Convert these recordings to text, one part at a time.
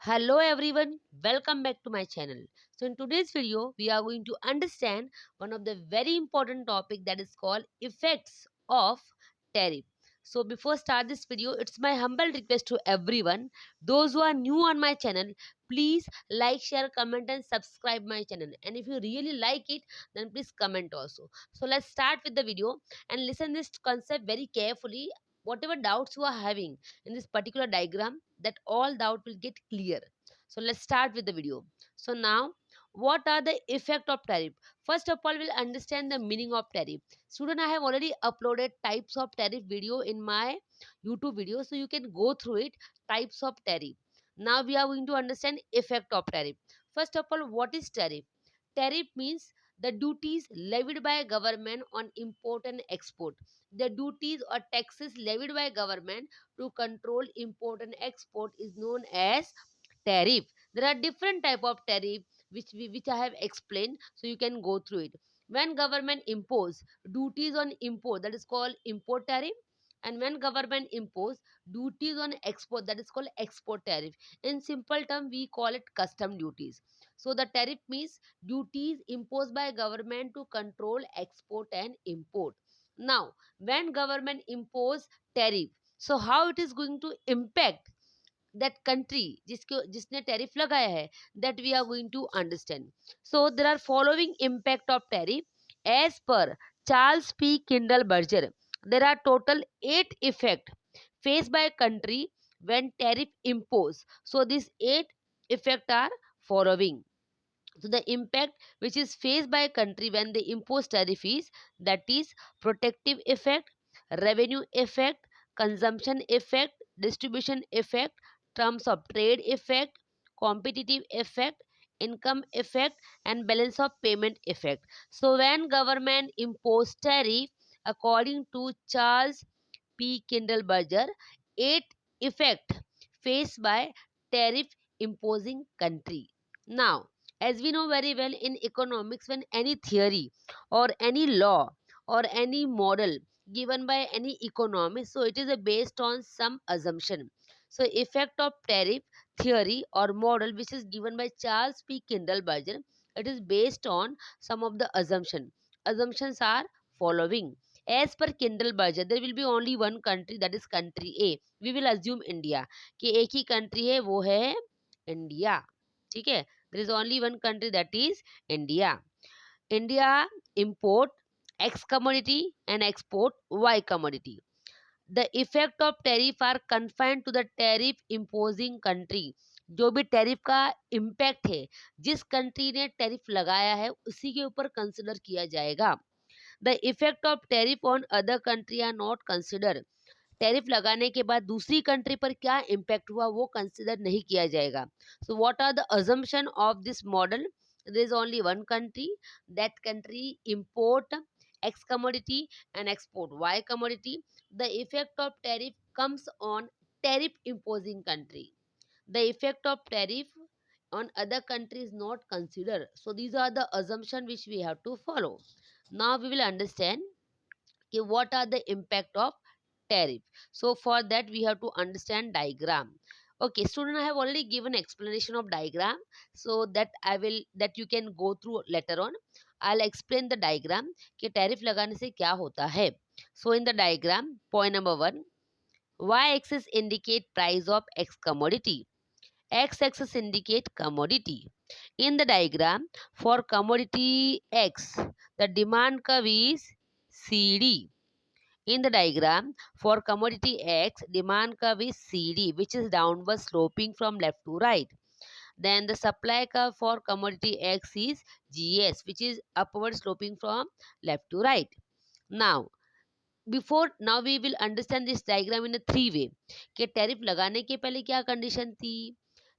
Hello everyone, welcome back to my channel. So in today's video, we are going to understand one of the very important topic that is called effects of tariff. So before start this video, it's my humble request to everyone, those who are new on my channel, please like, share, comment and subscribe my channel. And if you really like it, then please comment also. So let's start with the video and listen this concept very carefully. Whatever doubts you are having in this particular diagram, that all doubt will get clear. So let's start with the video. So now, what are the effect of tariff? First of all, we'll understand the meaning of tariff. Student, I have already uploaded types of tariff video in my YouTube video, so you can go through it. Types of tariff. Now we are going to understand effect of tariff. First of all, what is tariff? Tariff means the duties levied by government on import and export. The duties or taxes levied by government to control import and export is known as tariff. There are different type of tariff which I have explained, so you can go through it. When government impose duties on import, that is called import tariff, and when government impose duties on export, that is called export tariff. In simple term, we call it custom duties. So the tariff means duties imposed by government to control export and import. Now, when government impose tariff, so how it is going to impact that country जिसको जिसने tariff लगाया है, that we are going to understand. So there are following impact of tariff as per Charles P. Kindle Berger. There are total 8 effect faced by country when tariff impose. So these 8 effect are following. So the impact which is faced by a country when they impose tariff is, that is, protective effect, revenue effect, consumption effect, distribution effect, terms of trade effect, competitive effect, income effect and balance of payment effect. So when government impose tariff, according to Charles P. Kindleberger, 8 effect faced by tariff imposing country. Now, as we know very well in economics, when any theory or any law or any model given by any economist, so it is based on some assumption. So effect of tariff theory or model which is given by Charles P. Kindleberger, it is based on some of the assumption. Assumptions are following. As per Kindleberger, there will be only one country, that is country A. We will assume India, कि एक ही country है, वो है India. ठीक है, there is only one country, that is India. India import X commodity and export Y commodity. The effect of tariff are confined to the tariff imposing country. जो भी tariff का इम्पैक्ट है, जिस कंट्री ने tariff लगाया है उसी के ऊपर कंसिडर किया जाएगा. The effect of tariff on other country are not consider. Tariff लगाने के बाद दूसरी कंट्री पर क्या इम्पैक्ट हुआ वो कंसिडर नहीं किया जाएगा. So what are the assumption of this model? There is only one country, that country import X commodity and export Y commodity. The effect of tariff comes on tariff imposing country. The effect of tariff on other countries not considered. So these are the assumption which we have to follow. Now we will understand what are the impact of tariff. So for that we have to understand diagram. Okay student, I have already given explanation of diagram, so that you can go through later on. I'll explain the diagram कि tariff लगाने से क्या होता है. So in the diagram, point number 1, y axis indicate price of X commodity, x axis indicate commodity. In the diagram, for commodity X, the demand curve is CD. In the diagram, for commodity X, demand curve is CD, which is downward sloping from left to right. Then the supply curve for commodity X is GS, which is upward sloping from left to right. Now, now we will understand this diagram in a three way. कि tariff लगाने के पहले क्या condition थी,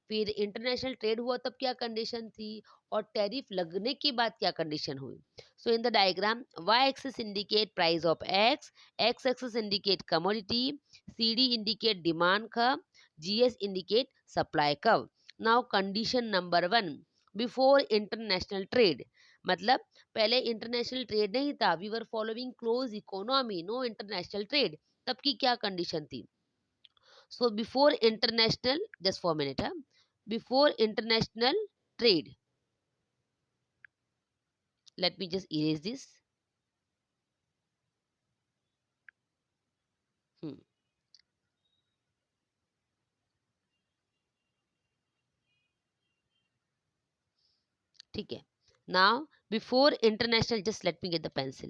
फिर international trade हुआ तब क्या कंडीशन थी, और टैरिफ लगने के बाद क्या कंडीशन हुई. So in the diagram, Y axis indicate price of X, X axis indicate commodity, C D indicate demand curve, G S indicate supply curve. Now condition number 1, before international trade, मतलब पहले international trade नहीं था, we were following close economy, no international trade. तब की क्या condition थी? So before international, just for minute, before international trade. Let me just erase this. Hmm. ठीक है. Now, before international, just let me get the pencil.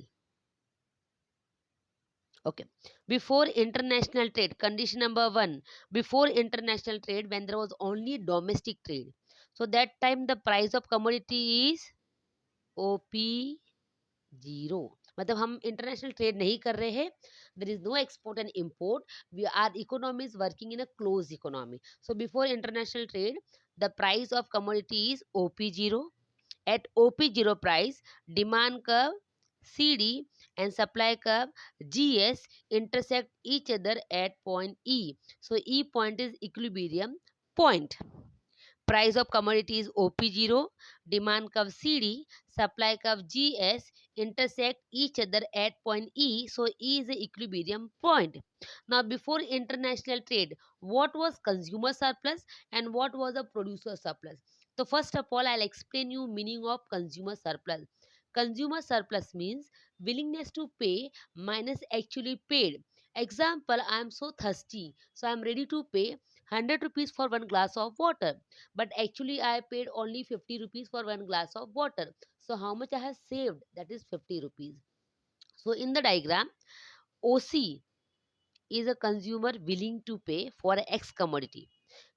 Okay. Before international trade, condition number one, before international trade, when there was only domestic trade. So that time the price of commodity is OP zero. मतलब हम international trade नहीं कर रहे हैं, there is no export and import, we are economy is working in a close economy. So before international trade the price of commodity is OP zero. At OP0 price, demand curve CD and supply curve GS intersect each other at point E. So E point is equilibrium point. Price of commodity is OP0, demand curve CD, supply curve GS intersect each other at point E. So E is the equilibrium point. Now before international trade, what was consumer surplus and what was the producer surplus? So first of all, I'll explain you meaning of consumer surplus. Consumer surplus means willingness to pay minus actually paid. Example, I am so thirsty, so I am ready to pay 100 rupees for one glass of water, but actually I paid only 50 rupees for one glass of water. So how much I have saved? That is 50 rupees. So in the diagram, OC is a consumer willing to pay for X commodity.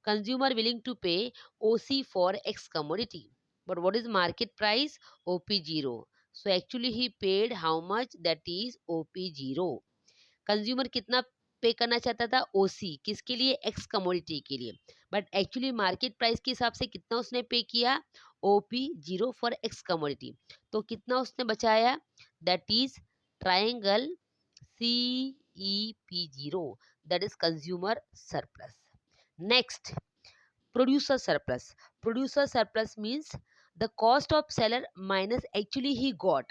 Consumer willing to pay OC for X commodity. But what is market price? OP0. So actually he paid how much? That is OP0. Consumer कितना पे करना चाहता था? ओसी किसके लिए? X commodity के लिए. But actually market price के हिसाब से कितना उसने पे किया? OP0 for x commodity. तो कितना उसने बचाया? That is triangle CEP0, that is consumer surplus. Next, producer surplus. Producer surplus means the cost of seller minus actually he got.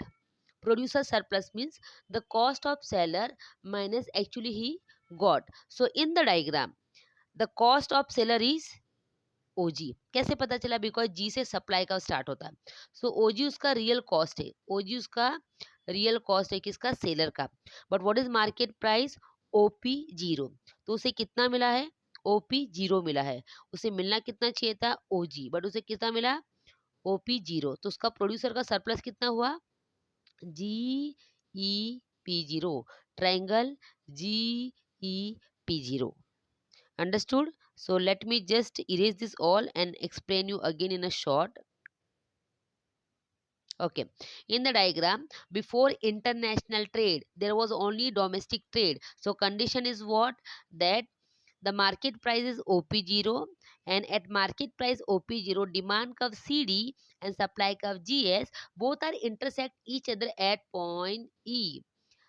Producer surplus means the cost of seller minus actually he got. So in the diagram, the cost of seller is OG. कैसे पता चला? Because जी से supply का start होता है. सो OG उसका real cost है. OG उसका रियल कॉस्ट है किसका? सेलर का. But what is market price? OP0. तो उसे कितना मिला है? OP0 मिला है. उसे मिलना कितना चाहिए था? OG. बट उसे कितना मिला? OP0. तो उसका प्रोड्यूसर का सरप्लस कितना हुआ? GEP0. Triangle GEP0. Understood? So let me just erase this all and explain you again in a short. Okay. In the diagram, before international trade, there was only domestic trade. So condition is what? That the market price is OP0, and at market price OP0, demand curve CD and supply curve GS both are intersect each other at point E.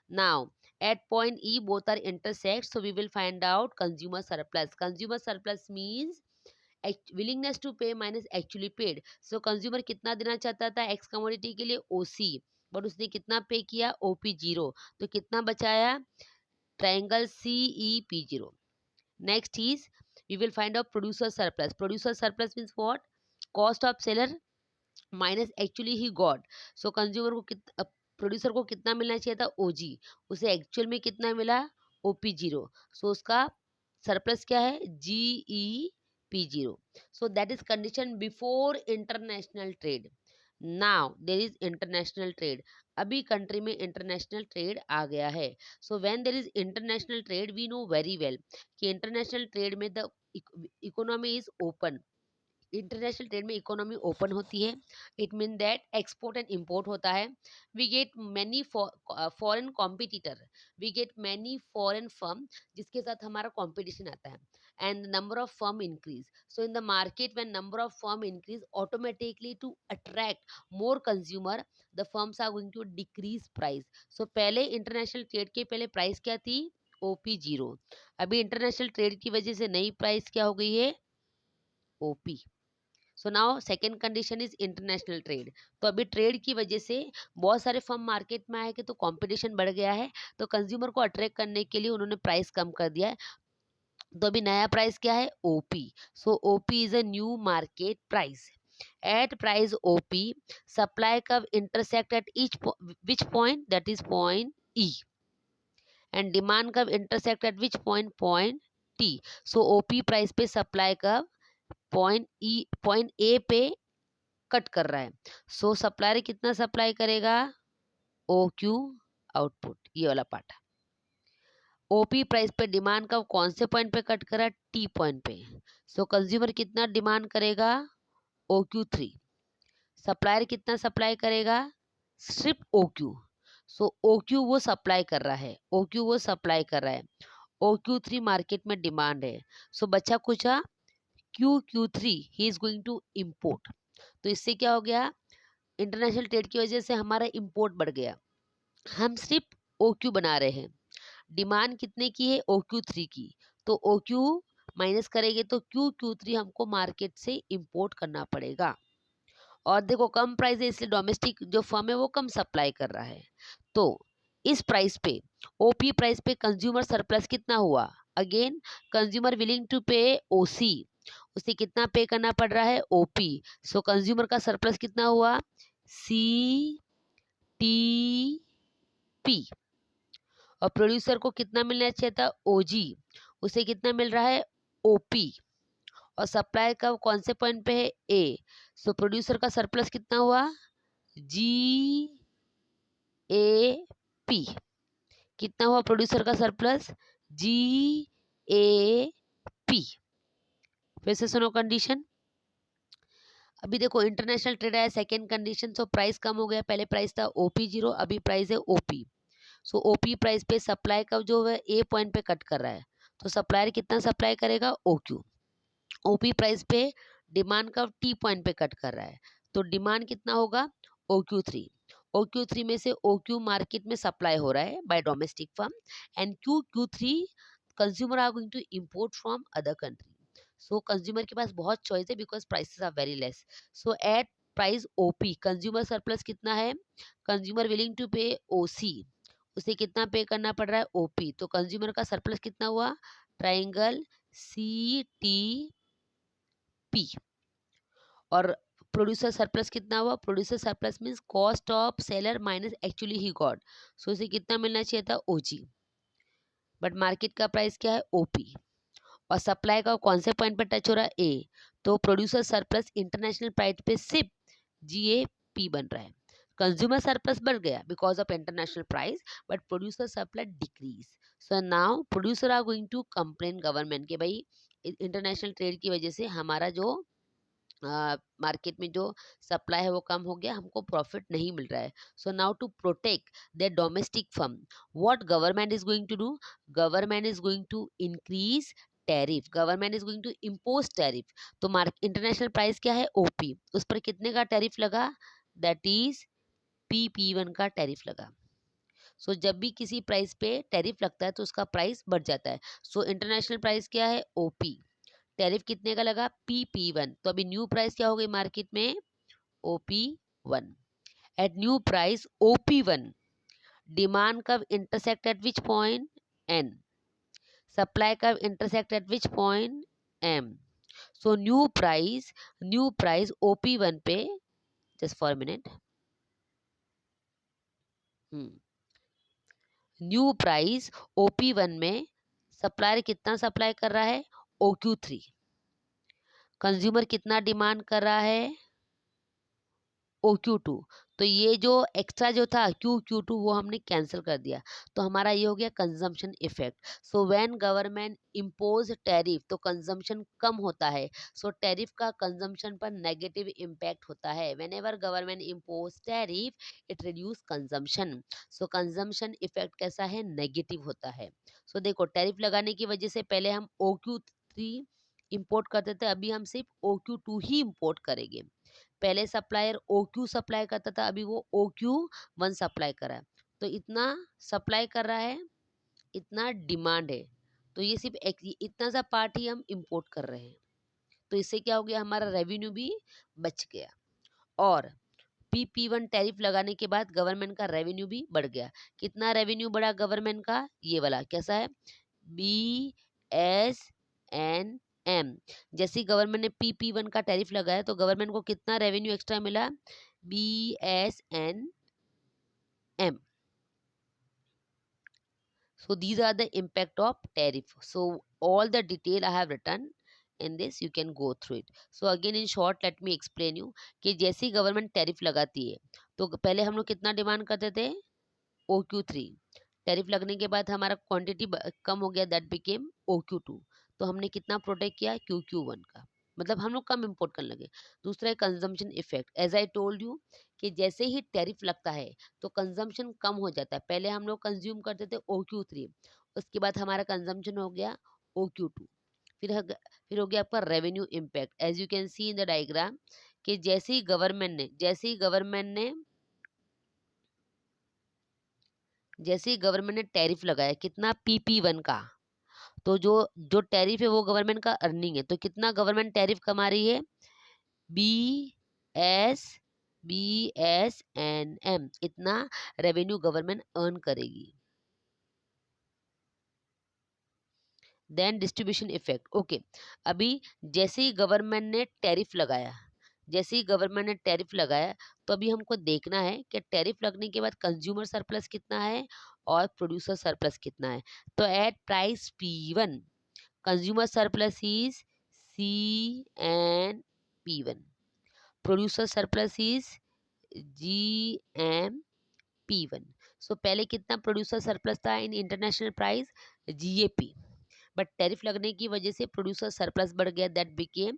Now, at point E, both are intersect, so we will find out consumer surplus. Consumer surplus means willingness to pay minus actually paid. So consumer कितना देना चाहता था X commodity के लिए? OC. But उसने कितना पे किया? OP0. तो कितना बचाया? Triangle CEP0. Next is we will find out producer surplus. Producer surplus means what? Cost of seller minus actually he got. So consumer को प्रोड्यूसर को कितना मिलना चाहिए था? OG. उसे एक्चुअल में कितना मिला? OP0. सो उसका सरप्लस क्या है? GEP0. So that is condition before international trade. Now there is international trade. अभी कंट्री में इंटरनेशनल ट्रेड आ गया है. So when there is international trade we know very well कि इंटरनेशनल ट्रेड में the economy is open. International trade में economy open होती है. It mean that export and import होता है. We get many foreign competitor. We get many foreign firm जिसके साथ हमारा कॉम्पिटिशन आता है. And number of firm increase. So in the market when number of firm increase automatically to attract more consumer the firms are going to decrease price. So पहले international trade के पहले price क्या थी? OP0. अभी international trade की वजह से नई प्राइस क्या हो गई है? OP. So now second condition is international trade. तो अभी ट्रेड की वजह से बहुत सारे फर्म मार्केट में आए कि तो कंपटीशन बढ़ गया है. तो कंज्यूमर को अट्रैक्ट करने के लिए उन्होंने प्राइस कम कर दिया है. तो अभी नया प्राइस क्या है, OP. So OP is a new market price. At price OP supply curve intersect at each which point, that is point E, and demand curve intersect at which point, point T. So OP price पे supply curve point A पे cut कर रहा है। सो supplier कितना supply करेगा, O Q output, ये वाला part. OP price पे डिमांड का कौन से पॉइंट पे कट करा, टी पॉइंट पे। सो कंज्यूमर कितना डिमांड करेगा, ओ क्यू थ्री। सप्लायर कितना सप्लाई करेगा, सिर्फ ओ क्यू। सो ओ क्यू वो सप्लाई कर रहा है, ओ क्यू वो सप्लाई कर रहा है, ओ क्यू थ्री मार्केट में डिमांड है। सो बच्चा कुछ क्यू थ्री ही इज गोइंग टू इम्पोर्ट। तो इससे क्या हो गया, इंटरनेशनल ट्रेड की वजह से हमारा इंपोर्ट बढ़ गया। हम सिर्फ ओ क्यू बना रहे हैं, डिमांड कितने की है, ओ क्यू थ्री की। तो ओ क्यू माइनस करेंगे तो क्यू थ्री हमको मार्केट से इंपोर्ट करना पड़ेगा। और देखो कम प्राइस है इसलिए डोमेस्टिक जो फर्म है वो कम सप्लाई कर रहा है। तो इस प्राइस पे, ओपी प्राइस पे कंज्यूमर सरप्लस कितना हुआ, अगेन कंज्यूमर विलिंग टू पे ओसी, उसे कितना पे करना पड़ रहा है, ओपी। सो कंज्यूमर का सरप्लस कितना हुआ, सी टी पी। और प्रोड्यूसर को कितना मिलना चाहिए था, ओजी, उसे कितना मिल रहा है, ओपी। और सप्लाई का कौन से पॉइंट पे है, ए। सो प्रोड्यूसर का सरप्लस कितना हुआ, जी ए पी। कितना हुआ प्रोड्यूसर का सरप्लस, जी ए पी। फिर से सुनो कंडीशन। अभी देखो इंटरनेशनल ट्रेड है, सेकेंड कंडीशन। सो प्राइस कम हो गया, पहले प्राइस था ओपी जीरो, अभी प्राइस है ओपी। सो ओपी प्राइस पे सप्लाई का जो है ए पॉइंट पे कट कर रहा है, तो सप्लायर कितना सप्लाई करेगा, ओ क्यू। ओपी प्राइस पे डिमांड का टी पॉइंट पे कट कर रहा है, तो डिमांड कितना होगा, O Q three. O Q three में से ओ क्यू मार्केट में सप्लाई हो रहा है by domestic firm, and Q three consumer are going to import from other country. So consumer के पास बहुत चॉइस है because prices are very less. So at price OP consumer surplus कितना है, कंज्यूमर विलिंग टू पे ओसी, उसे कितना पे करना पड़ रहा है, ओपी। तो कंज्यूमर का सरप्लस कितना हुआ, ट्राइंगल सी टी पी। और प्रोड्यूसर सरप्लस कितना हुआ, producer surplus means cost of seller minus actually he got. So उसे कितना मिलना चाहिए था, ओजी, बट मार्केट का प्राइस क्या है, ओपी। और सप्लाई का कौन से पॉइंट पर टच हो रहा है, ए। तो प्रोड्यूसर सरप्लस इंटरनेशनल प्राइस पे सिर्फ जीए पी बन रहा है। कंज्यूमर सरप्लस बढ़ गया because of international price, but producer surplus decrease. So now producer are going to complain government के भाई इंटरनेशनल ट्रेड की वजह से हमारा जो मार्केट में जो सप्लाई है वो कम हो गया, हमको प्रॉफिट नहीं मिल रहा है। So now to protect the domestic firm, what government is going to do, government is going to increase tariff, government is going to impose tariff. तो इंटरनेशनल प्राइस क्या है, ओपी, उस पर कितने का टैरिफ लगा, दैट इज पी वन का tariff लगा। सो जब भी किसी प्राइस पे टैरिफ लगता है तो उसका प्राइस बढ़ जाता है। सो इंटरनेशनल प्राइस क्या है, ओपी, टैरिफ कितने का लगा, पी वन। तो अभी न्यू प्राइस क्या हो गई मार्केट में, O P one. At new price O P one demand curve intersect at which point, N. Supply curve intersect at which point, M. So new price O P one पे, just for minute, new price O P one में supplier कितना supply कर रहा है, O Q three. Consumer कितना demand कर रहा है, ओ क्यू टू। तो ये जो एक्स्ट्रा जो था क्यू टू वो हमने कैंसिल कर दिया, तो हमारा ये हो गया consumption effect. So when government impose tariff तो कंजम्पशन कम होता है। सो टैरिफ का कंजम्पशन पर नेगेटिव इम्पैक्ट होता है। When ever government impose tariff it reduce consumption. So consumption effect कैसा है, नेगेटिव होता है। सो देखो टैरिफ लगाने की वजह से पहले हम ओ क्यू थ्री इम्पोर्ट करते थे, अभी हम सिर्फ ओ क्यू टू ही इम्पोर्ट करेंगे। पहले सप्लायर ओ क्यू सप्लाई करता था, अभी वो ओ क्यू वन सप्लाई कर रहा है। तो इतना सप्लाई कर रहा है, इतना डिमांड है, तो ये सिर्फ इतना सा पार्ट ही हम इंपोर्ट कर रहे हैं। तो इससे क्या हो गया, हमारा रेवेन्यू भी बच गया। और पी वन टैरिफ लगाने के बाद गवर्नमेंट का रेवेन्यू भी बढ़ गया। कितना रेवेन्यू बढ़ा गवर्नमेंट का, ये वाला कैसा है, बी एस एन एम। जैसे गवर्नमेंट ने PP1 का टैरिफ लगाया तो गवर्नमेंट को कितना रेवेन्यू एक्स्ट्रा मिला, BSNM। So these are the impact of tariff. So all the detail I have written in this, you can go through it. So again in short let me explain you कि जैसे ही government tariff लगाती है तो पहले हम लोग कितना demand करते थे, OQ3। टैरिफ लगने के बाद हमारा क्वांटिटी कम हो गया, दैट बिकेम OQ2। तो हमने कितना प्रोटेक्ट किया, QQ1 का, मतलब हम लोग कम इंपोर्ट करने लगे। दूसरा है consumption effect. As I told you कि जैसे ही टैरिफ लगता है तो कंजम्पशन कम हो जाता है। पहले हम लोग कंज्यूम करते थे OQ3, उसके बाद हमारा कंजम्पशन हो गया OQ2। फिर हो गया आपका revenue impact. As you can see in the diagram कि जैसे ही गवर्नमेंट ने टैरिफ लगाया कितना, PP1 का, तो जो जो टैरिफ है वो गवर्नमेंट का अर्निंग है। तो कितना गवर्नमेंट टैरिफ कमा रही है, BS BSNM, इतना रेवेन्यू गवर्नमेंट अर्न करेगी। Then distribution effect. ओके, अभी जैसे ही गवर्नमेंट ने टैरिफ लगाया जैसे ही गवर्नमेंट ने टैरिफ लगाया तो अभी हमको देखना है कि टैरिफ लगने के बाद कंज्यूमर सरप्लस कितना है और प्रोड्यूसर सरप्लस कितना है। तो at price P1 consumer surplus is CNP1, producer surplus is GMP1। So पहले कितना प्रोड्यूसर सरप्लस था in international price, GAP, but tariff लगने की वजह से प्रोड्यूसर सरप्लस बढ़ गया, that became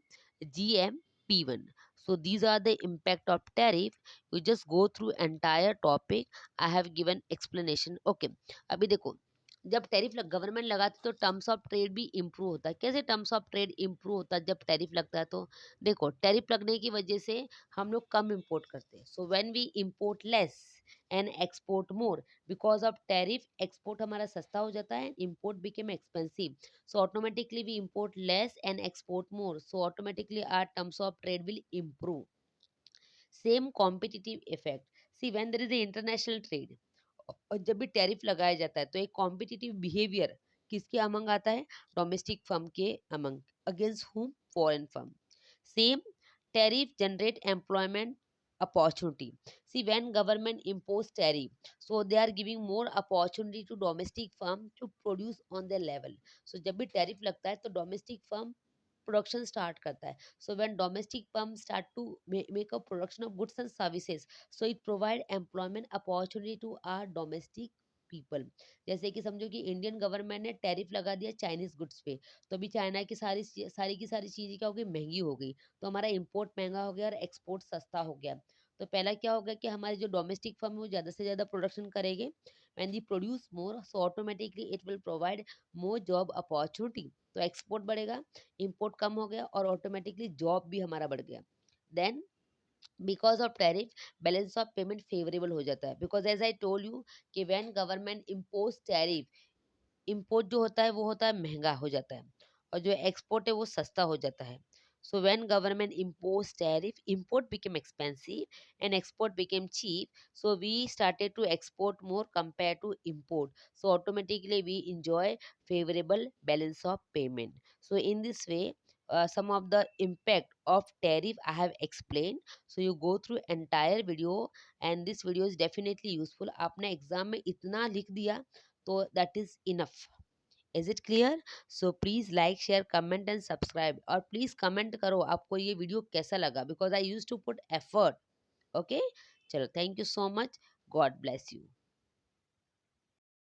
GMP1। so these are the impact of tariff. You just go through entire topic, I have given explanation. okay, अभी देखो, जब टैरिफ गवर्नमेंट लगाती तो टर्म्स ऑफ ट्रेड भी इम्प्रूव होता है। कैसे टर्म्स ऑफ ट्रेड इम्प्रूव होता है जब टैरिफ लगता है, तो देखो टैरिफ लगने की वजह से हम लोग कम इंपोर्ट करते हैं। So when we import less and export more, because of tariff export हमारा सस्ता हो जाता है, import became expensive. So automatically we import less and export more. So automatically our terms of trade will improve. Same competitive effect. See when there is a international trade, और जब भी tariff लगाया जाता है तो एक कॉम्पिटिटिव बिहेवियर किसके among आता है, डोमेस्टिक फर्म के अमंग, अगेंस्ट हुम, foreign firm. Same tariff generate employment opportunity. See when government impose tariff, so they are giving more opportunity to domestic firm to produce on their level. So जब भी tariff लगता है तो domestic firm production start करता है। So when domestic firm start to make a production of goods and services, so it provide employment opportunity to our domestic people. जैसे कि समझो कि इंडियन गवर्नमेंट ने टैरिफ लगा दिया चाइनीज गुड्स पे, तो अभी चाइना की सारी की सारी चीज़ें क्या हो गई, महंगी हो गई। तो हमारा इंपोर्ट महंगा हो गया और एक्सपोर्ट सस्ता हो गया। तो पहला क्या होगा कि हमारे जो डोमेस्टिक फर्म है वो ज़्यादा से ज़्यादा प्रोडक्शन करेंगे। When they produce more, so automatically it will provide more job opportunity. तो एक्सपोर्ट बढ़ेगा, इंपोर्ट कम हो गया और ऑटोमेटिकली जॉब भी हमारा बढ़ गया। Then because of tariff balance of payment favourable हो जाता है, because as I told you कि when government impose tariff, import जो होता है वो होता है महंगा हो जाता है और जो एक्सपोर्ट है वो सस्ता हो जाता है। So when government impose tariff, import became expensive and export became cheap. So we started to export more compare to import. So automatically we enjoy favorable balance of payment. So in this way, some of the impact of tariff I have explained. So you go through entire video and this video is definitely useful. आपने exam में इतना लिख दिया तो that is enough. Is it clear? So please like share comment and subscribe, और please comment करो आपको ये वीडियो कैसा लगा, because I use to put effort. Okay, चलो, thank you so much, God bless you.